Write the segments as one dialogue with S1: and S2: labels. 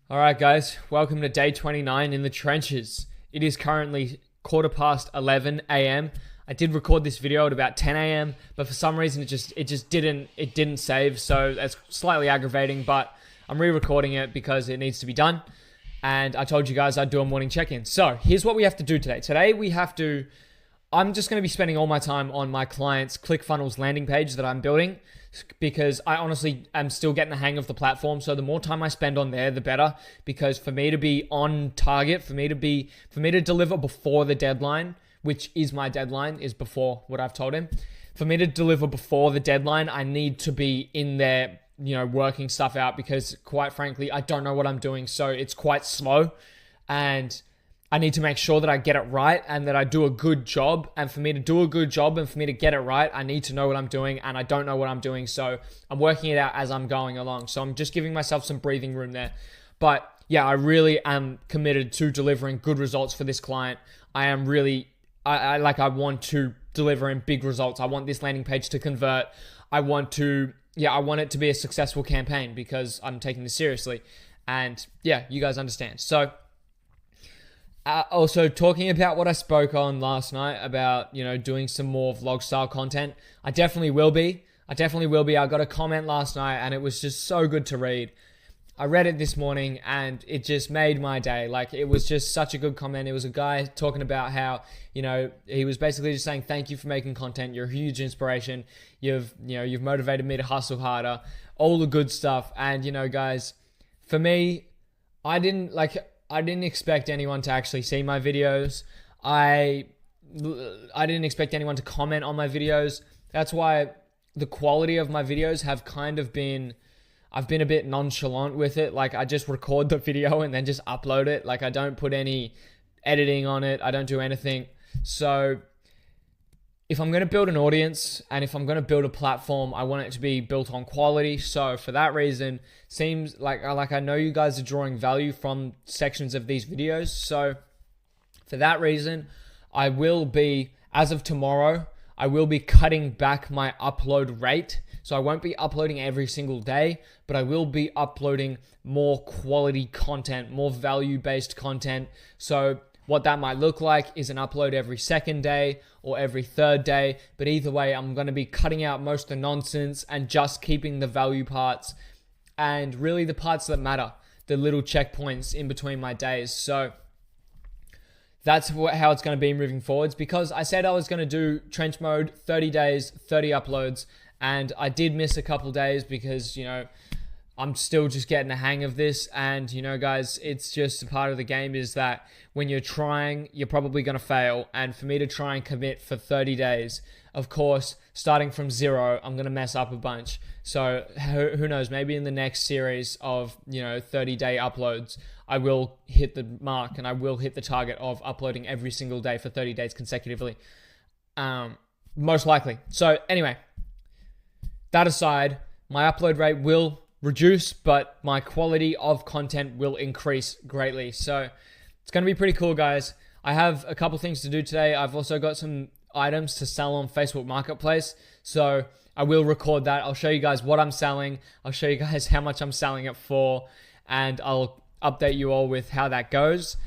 S1: All right, guys, welcome to day 29 in the trenches. It is currently 11:15 a.m. I did record this video at about 10 a.m., but for some reason it didn't save, so that's slightly aggravating, but I'm re-recording it because it needs to be done. And I told you guys I'd do a morning check-in. So here's what we have to do today. I'm just going to be spending all my time on my client's ClickFunnels landing page that I'm building, because I honestly am still getting the hang of the platform. So the more time I spend on there, the better, because for me to be on target, for me to deliver before the deadline, which is my deadline, is before what I've told him. For me to deliver before the deadline, I need to be in there, working stuff out, because quite frankly, I don't know what I'm doing. So it's quite slow, and I need to make sure that I get it right and that I do a good job. And for me to do a good job and for me to get it right, I need to know what I'm doing, and I don't know what I'm doing. So I'm working it out as I'm going along. So I'm just giving myself some breathing room there. But yeah, I really am committed to delivering good results for this client. I want to deliver in big results. I want this landing page to convert. I want it to be a successful campaign because I'm taking this seriously. And yeah, you guys understand. So also talking about what I spoke on last night about, doing some more vlog style content. I definitely will be. I got a comment last night and it was just so good to read. I read it this morning and it just made my day. Like, it was just such a good comment. It was a guy talking about how, he was basically just saying, thank you for making content. You're a huge inspiration. You've motivated me to hustle harder, all the good stuff. And, guys, for me, I didn't expect anyone to actually see my videos. I didn't expect anyone to comment on my videos. That's why the quality of my videos I've been a bit nonchalant with it. Like, I just record the video and then just upload it. Like, I don't put any editing on it. I don't do anything. So if I'm going to build an audience and if I'm going to build a platform, I want it to be built on quality. So for that reason, seems like I know you guys are drawing value from sections of these videos. So for that reason, as of tomorrow, I will be cutting back my upload rate. So I won't be uploading every single day, but I will be uploading more quality content, more value-based content. So what that might look like is an upload every second day or every third day. But either way, I'm going to be cutting out most of the nonsense and just keeping the value parts and really the parts that matter, the little checkpoints in between my days. So that's how it's going to be moving forwards, because I said I was going to do trench mode, 30 days, 30 uploads. And I did miss a couple days because, I'm still just getting the hang of this. And, guys, it's just a part of the game, is that when you're trying, you're probably going to fail. And for me to try and commit for 30 days, of course, starting from zero, I'm going to mess up a bunch. So who knows, maybe in the next series of, 30-day uploads, I will hit the mark and I will hit the target of uploading every single day for 30 days consecutively. Most likely. So anyway, that aside, my upload rate will reduce, but my quality of content will increase greatly. So it's going to be pretty cool, guys. I have a couple things to do today. I've also got some items to sell on Facebook Marketplace. So I will record that. I'll show you guys what I'm selling. I'll show you guys how much I'm selling it for, and I'll update you all with how that goes.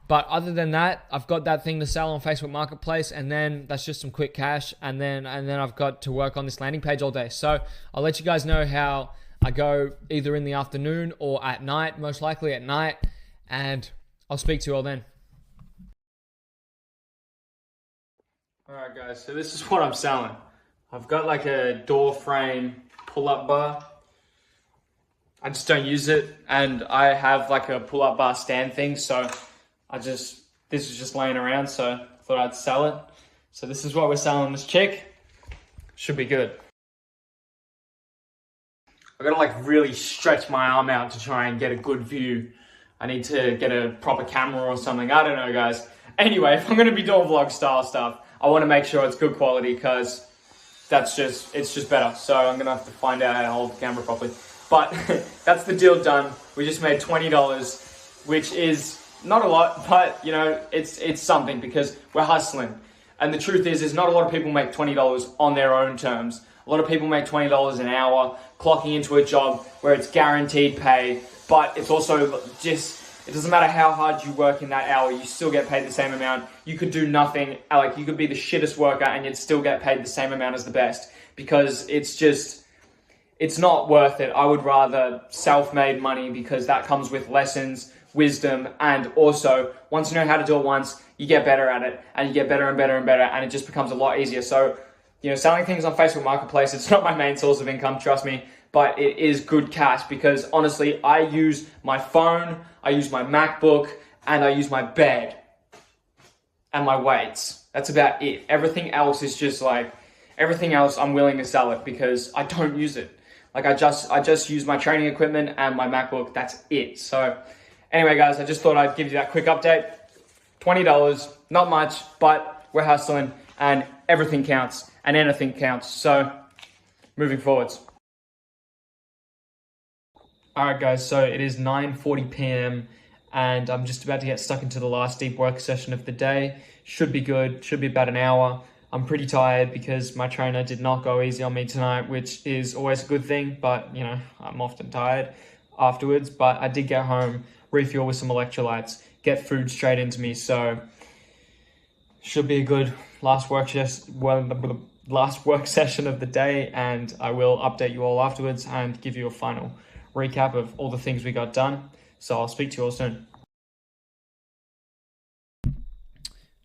S1: But other than that, I've got that thing to sell on Facebook Marketplace, and then that's just some quick cash, and then I've got to work on this landing page all day. So I'll let you guys know how I go either in the afternoon or at night, most likely at night, and I'll speak to you all then. All right, guys, so this is what I'm selling. I've got like a door frame pull-up bar. I just don't use it, and I have like a pull-up bar stand thing, so this was just laying around, so I thought I'd sell it. So this is what we're selling this chick. Should be good. I gotta like really stretch my arm out to try and get a good view. I need to get a proper camera or something. I don't know, guys. Anyway, if I'm gonna be doing vlog style stuff, I wanna make sure it's good quality, because it's just better. So I'm gonna have to find out how to hold the camera properly. But that's the deal done. We just made $20, which is not a lot, but it's something, because we're hustling. And the truth is not a lot of people make $20 on their own terms. A lot of people make $20 an hour, clocking into a job where it's guaranteed pay,
S2: but it's also just, it doesn't matter how hard you work in that hour, you still get paid the same amount. You could do nothing, like you could be the shittest worker and you'd still get paid the same amount as the best, because it's not worth it. I would rather self-made money, because that comes with lessons, wisdom, and also once you know how to do it once, you get better at it, and you get better and better and better, and it just becomes a lot easier. So, selling things on Facebook Marketplace, it's not my main source of income, trust me, but it is good cash, because honestly, I use my phone, I use my MacBook, and I use my bed and my weights. That's about it. Everything else is just everything else I'm willing to sell it because I don't use it. I just use my training equipment and my MacBook. That's it. So anyway, guys, I just thought I'd give you that quick update. $20, not much, but we're hustling and everything counts and anything counts. So moving forwards. All right, guys, so it is 9:40 p.m. and I'm just about to get stuck into the last deep work session of the day. Should be good, should be about an hour. I'm pretty tired because my trainer did not go easy on me tonight, which is always a good thing, but I'm often tired afterwards. But I did get home, refuel with some electrolytes, get food straight into me, so should be a good last work session of the day, and I will update you all afterwards and give you a final recap of all the things we got done. So I'll speak to you all soon.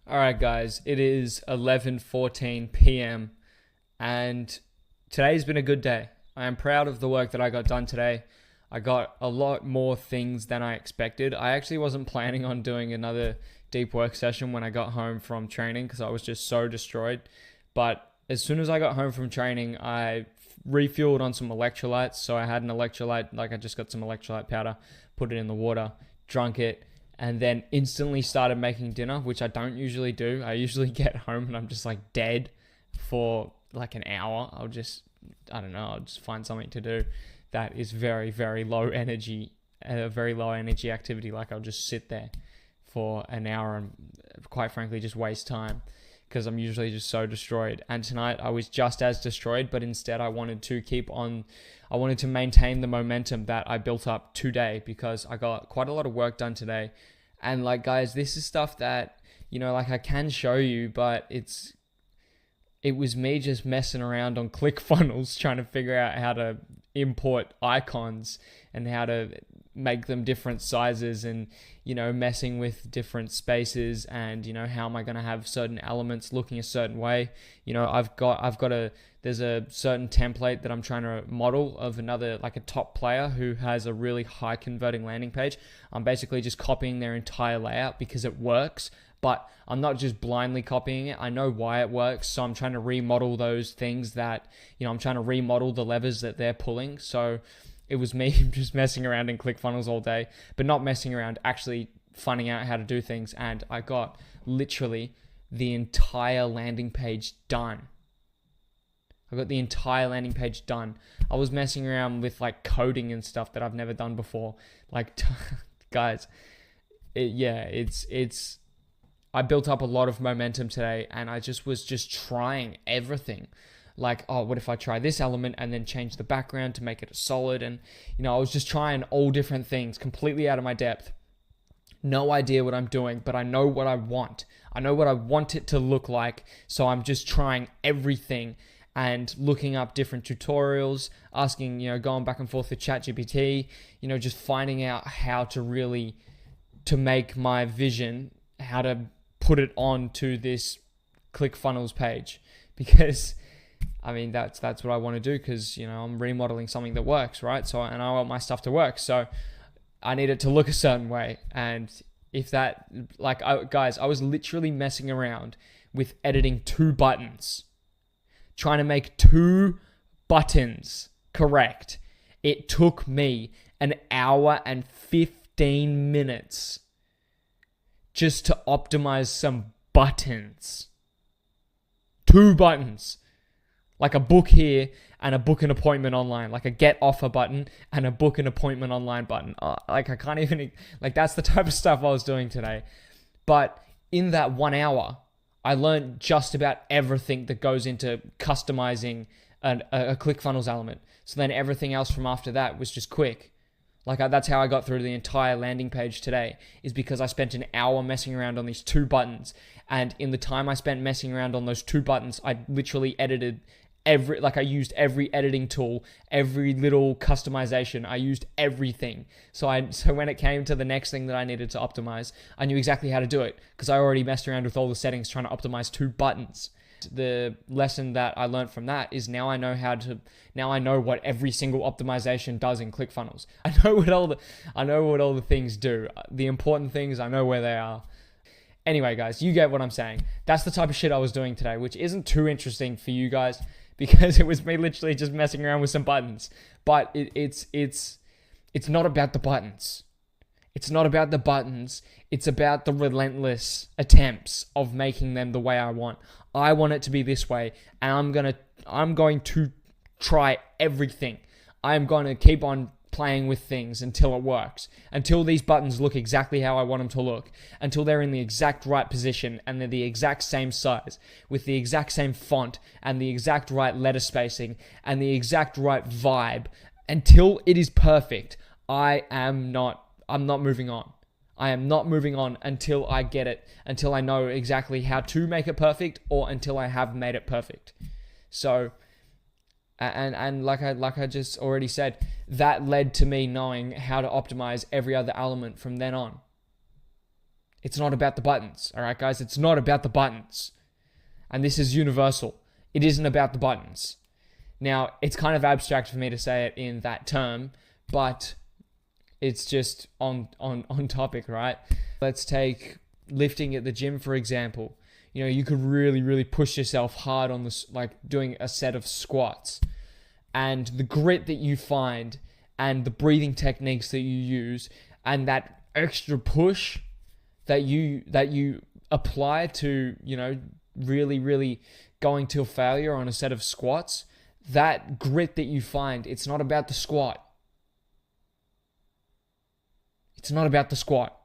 S1: All right, guys, it is 11:14 p.m. and today's been a good day. I am proud of the work that I got done today. I got a lot more things than I expected. I actually wasn't planning on doing another deep work session when I got home from training because I was just so destroyed. But as soon as I got home from training, I refueled on some electrolytes. So I had an electrolyte, I just got some electrolyte powder, put it in the water, drunk it, and then instantly started making dinner, which I don't usually do. I usually get home and I'm just dead for an hour. I'll just find something to do that is very, very low energy, a very low energy activity. I'll just sit there for an hour and quite frankly just waste time because I'm usually just so destroyed. And tonight I was just as destroyed, but instead I wanted to maintain the momentum that I built up today because I got quite a lot of work done today. And guys, this is stuff that, I can show you, but it was me just messing around on ClickFunnels trying to figure out how to import icons and how to make them different sizes and, messing with different spaces and, how am I going to have certain elements looking a certain way. There's a certain template that I'm trying to model of another, a top player who has a really high converting landing page. I'm basically just copying their entire layout because it works, but I'm not just blindly copying it. I know why it works. So I'm trying to remodel those things that, I'm trying to remodel the levers that they're pulling. So it was me just messing around in ClickFunnels all day, but not messing around, actually finding out how to do things. And I got literally the entire landing page done. I got the entire landing page done. I was messing around with coding and stuff that I've never done before. Guys, I built up a lot of momentum today and I was trying everything. What if I try this element and then change the background to make it solid? And, I was just trying all different things completely out of my depth. No idea what I'm doing, but I know what I want. I know what I want it to look like. So I'm just trying everything and looking up different tutorials, asking, going back and forth with ChatGPT, just finding out how to make my vision, how to put it onto this ClickFunnels page. Because that's what I want to do because, I'm remodeling something that works, right? So, and I want my stuff to work. So I need it to look a certain way. And if that, guys, I was literally messing around with editing 2 buttons, trying to make 2 buttons correct. It took me an hour and 15 minutes just to optimize some buttons. 2 buttons. A book here and a book an appointment online, a get offer button and a book an appointment online button. I can't even, that's the type of stuff I was doing today. But in that 1 hour, I learned just about everything that goes into customizing a ClickFunnels element. So then everything else from after that was just quick. That's how I got through the entire landing page today, is because I spent an hour messing around on these 2 buttons. And in the time I spent messing around on those 2 buttons, I literally edited I used every editing tool, every little customization. I used everything. So when it came to the next thing that I needed to optimize, I knew exactly how to do it because I already messed around with all the settings trying to optimize 2 buttons. The lesson that I learned from that is now I know what every single optimization does in ClickFunnels. I know what all the things do. The important things, I know where they are. Anyway, guys, you get what I'm saying. That's the type of shit I was doing today, which isn't too interesting for you guys because it was me literally just messing around with some buttons. But it's not about the buttons. It's not about the buttons. It's about the relentless attempts of making them the way I want. I want it to be this way, and I'm going to try everything. I'm going to keep on playing with things until it works, until these buttons look exactly how I want them to look, until they're in the exact right position and they're the exact same size, with the exact same font and the exact right letter spacing and the exact right vibe. Until it is perfect, I'm not moving on. I am not moving on until I get it, until I know exactly how to make it perfect, or until I have made it perfect. So, and like I just already said, that led to me knowing how to optimize every other element from then on. It's not about the buttons, all right, guys? It's not about the buttons. And this is universal. It isn't about the buttons. Now, it's kind of abstract for me to say it in that term, but it's just on topic, right? Let's take lifting at the gym, for example. You know, you could really, really push yourself hard on this, like doing a set of squats. And the grit that you find and the breathing techniques that you use and that extra push that you apply to, you know, really, really going till failure on a set of squats, that grit that you find, it's not about the squat. It's not about the squat.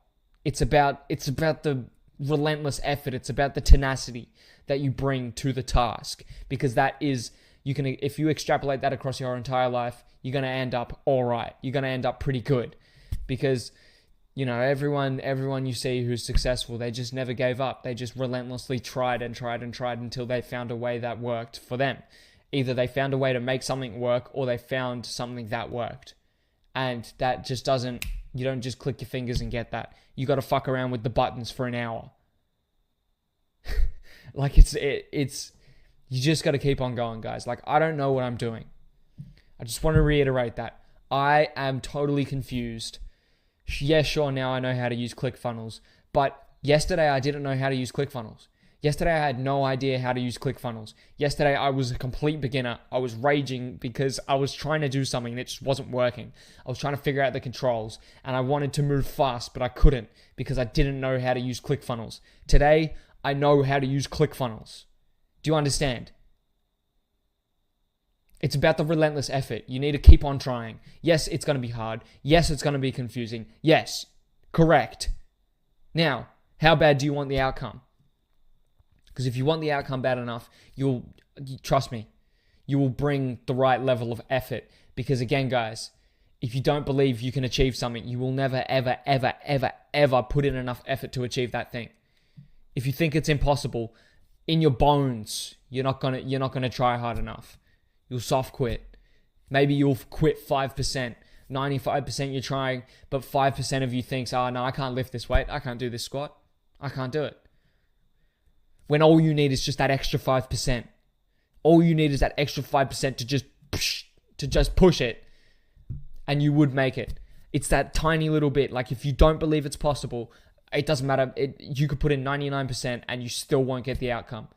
S1: It's about the relentless effort. It's about the tenacity that you bring to the task, because that is, if you extrapolate that across your entire life, you're going to end up all right. You're going to end up pretty good, because, you know, everyone you see who's successful, they just never gave up. They just relentlessly tried and tried and tried until they found a way that worked for them. Either they found a way to make something work, or they found something that worked. And that just doesn't, you don't just click your fingers and get that. You got to fuck around with the buttons for an hour. Like it's you just got to keep on going, guys. Like, I don't know what I'm doing. I just want to reiterate that. I am totally confused. Yeah, sure, now I know how to use ClickFunnels, but yesterday I didn't know how to use ClickFunnels. Yesterday I had no idea how to use ClickFunnels. Yesterday I was a complete beginner. I was raging because I was trying to do something that just wasn't working. I was trying to figure out the controls, and I wanted to move fast, but I couldn't because I didn't know how to use ClickFunnels. Today, I know how to use ClickFunnels. Do you understand? It's about the relentless effort. You need to keep on trying. Yes, it's going to be hard. Yes, it's going to be confusing. Yes, correct. Now, how bad do you want the outcome? Because if you want the outcome bad enough, trust me, you will bring the right level of effort. Because again, guys, if you don't believe you can achieve something, you will never, ever, ever, ever, ever put in enough effort to achieve that thing. If you think it's impossible, in your bones, you're not gonna try hard enough. You'll soft quit. Maybe you'll quit 5%. 95% you're trying, but 5% of you thinks, oh no, I can't lift this weight. I can't do this squat. I can't do it. When all you need is just that extra 5%. All you need is that extra 5% to just push it, and you would make it. It's that tiny little bit. Like, if you don't believe it's possible, it doesn't matter. You could put in 99% and you still won't get the outcome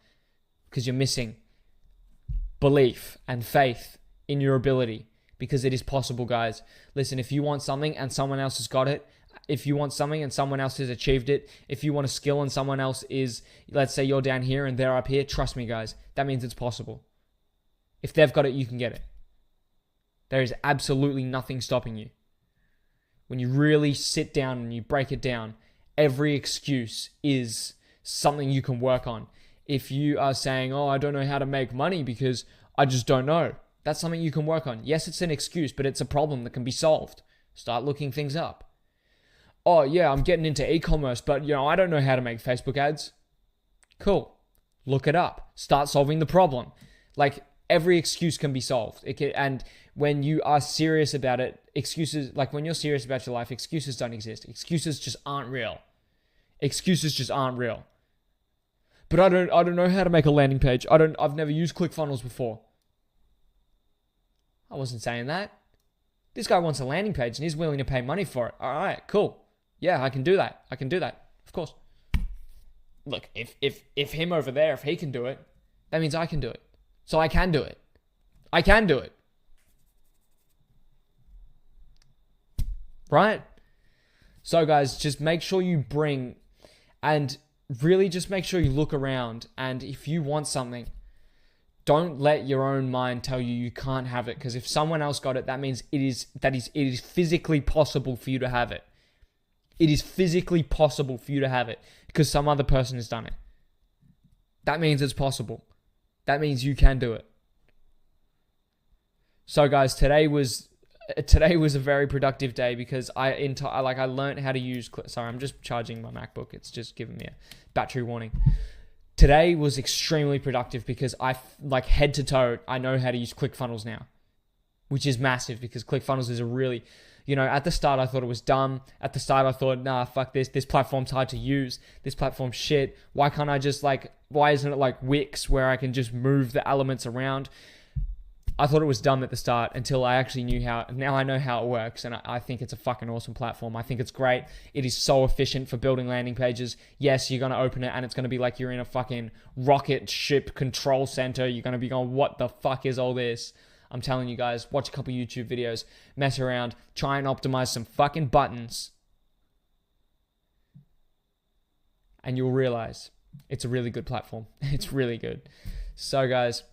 S1: because you're missing belief and faith in your ability, because it is possible, guys. Listen, if you want something and someone else has got it, if you want something and someone else has achieved it, if you want a skill and someone else is, let's say you're down here and they're up here, trust me, guys, that means it's possible. If they've got it, you can get it. There is absolutely nothing stopping you. When you really sit down and you break it down, every excuse is something you can work on. If you are saying, oh, I don't know how to make money because I just don't know, that's something you can work on. Yes, it's an excuse, but it's a problem that can be solved. Start looking things up. Oh yeah, I'm getting into e-commerce, but I don't know how to make Facebook ads. Cool. Look it up. Start solving the problem. Like, every excuse can be solved. And when you are serious about it, excuses, like when you're serious about your life, excuses don't exist. Excuses just aren't real. Excuses just aren't real. But I don't know how to make a landing page. I've never used ClickFunnels before. I wasn't saying that. This guy wants a landing page and he's willing to pay money for it. All right, cool. Yeah, I can do that. Of course. Look, if him over there, if he can do it, that means I can do it. So I can do it. Right? So guys, just make sure you bring, and really just make sure you look around, and if you want something, don't let your own mind tell you you can't have it, because if someone else got it, that means it is physically possible for you to have it. It is physically possible for you to have it because some other person has done it. That means it's possible. That means you can do it. So guys, today was a very productive day because I learned how to use. Sorry, I'm just charging my MacBook. It's just giving me a battery warning. Today was extremely productive because head to toe, I know how to use ClickFunnels now, which is massive because ClickFunnels is a really, at the start I thought it was dumb. At the start I thought, nah, fuck this. This platform's hard to use. This platform's shit. Why can't I just why isn't it like Wix where I can just move the elements around? I thought it was dumb at the start until I actually knew how. Now I know how it works, and I think it's a fucking awesome platform. I think it's great. It is so efficient for building landing pages. Yes, you're going to open it, and it's going to be like you're in a fucking rocket ship control center. You're going to be going, what the fuck is all this? I'm telling you guys, watch a couple YouTube videos, mess around, try and optimize some fucking buttons, and you'll realize it's a really good platform. It's really good. So guys,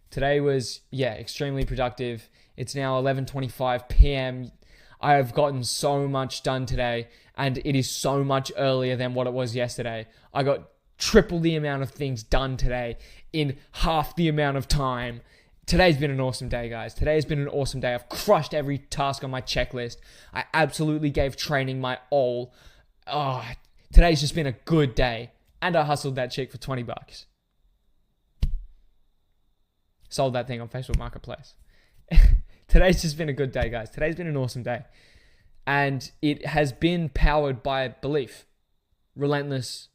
S1: today was, extremely productive. It's now 11:25 p.m. I have gotten so much done today, and it is so much earlier than what it was yesterday. I got triple the amount of things done today in half the amount of time. Today's been an awesome day, guys. Today's been an awesome day. I've crushed every task on my checklist. I absolutely gave training my all. Oh, today's just been a good day. And I hustled that chick for $20. Sold that thing on Facebook Marketplace. Today's just been a good day, guys. Today's been an awesome day. And it has been powered by belief, relentless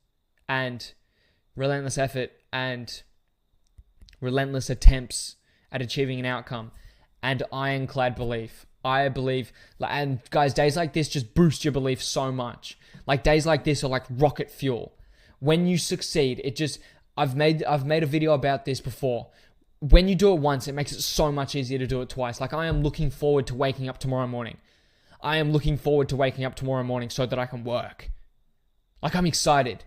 S1: effort, and relentless attempts at achieving an outcome, and ironclad belief. I believe, and guys, days like this just boost your belief so much. Like days like this are like rocket fuel. When you succeed, I've made a video about this before. When you do it once, it makes it so much easier to do it twice. Like, I am looking forward to waking up tomorrow morning. So that I can work. Like, I'm excited.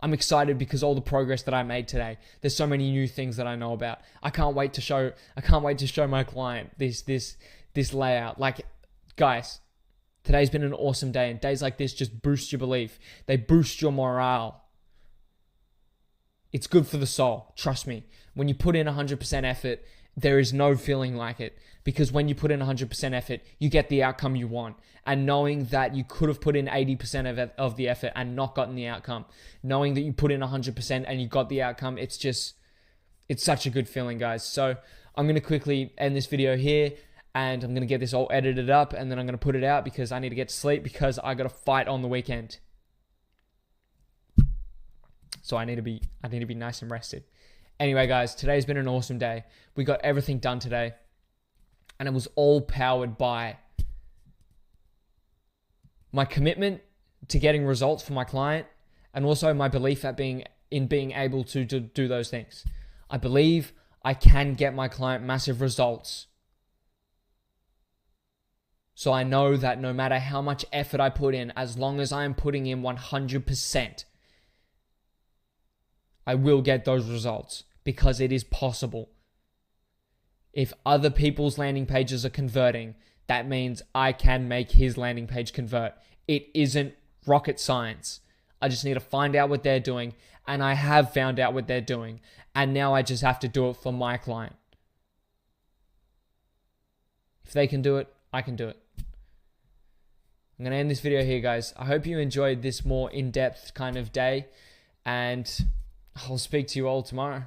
S1: I'm excited because all the progress that I made today. There's so many new things that I know about. I can't wait to show my client this layout. Like, guys, today's been an awesome day, and days like this just boost your belief. They boost your morale. It's good for the soul. Trust me. When you put in 100% effort, there is no feeling like it. Because when you put in 100% effort, you get the outcome you want. And knowing that you could have put in 80% of the effort and not gotten the outcome, knowing that you put in 100% and you got the outcome, it's such a good feeling, guys. So I'm going to quickly end this video here, and I'm going to get this all edited up, and then I'm going to put it out because I need to get to sleep because I got to fight on the weekend. So I need to be nice and rested. Anyway, guys, today's been an awesome day. We got everything done today, and it was all powered by my commitment to getting results for my client, and also my belief in being able to do those things. I believe I can get my client massive results. So I know that no matter how much effort I put in, as long as I am putting in 100%, I will get those results because it is possible. If other people's landing pages are converting, that means I can make his landing page convert. It isn't rocket science. I just need to find out what they're doing, and I have found out what they're doing, and now I just have to do it for my client. If they can do it, I can do it. I'm going to end this video here, guys. I hope you enjoyed this more in-depth kind of day, and I'll speak to you all tomorrow.